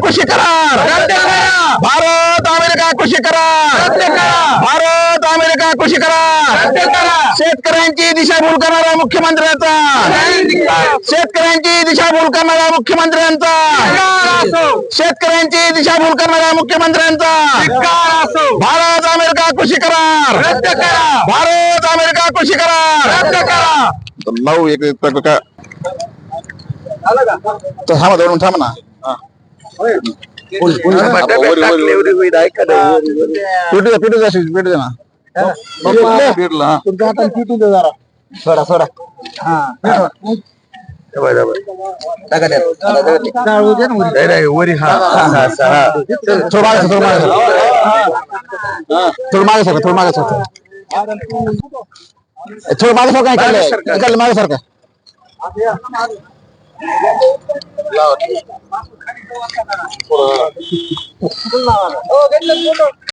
कृषी करार रद्द करा. भारत अमेरिका कृषी करार रद्द करा. भारत अमेरिका कृषी करार रद्द करा. शेतकऱ्यांची दिशाभूल करणारा मुख्यमंत्र्यांचा, शेतकऱ्यांची दिशाभूल करणारा मुख्यमंत्र्यांचा, शेतकऱ्यांची दिशाभूल करणारा मुख्यमंत्र्यांचा भारत अमेरिका कृषी करार रद्द करा. भारत अमेरिका कृषी करार रद्द करा. लावू एक का थांबा दोन थांबा ना. पिटू जाशील पिटू दे ना. सोडा सोडा थोडं मागे सारखं थोडं मागे सारखं थोडं मागे सारखं मागे सारखं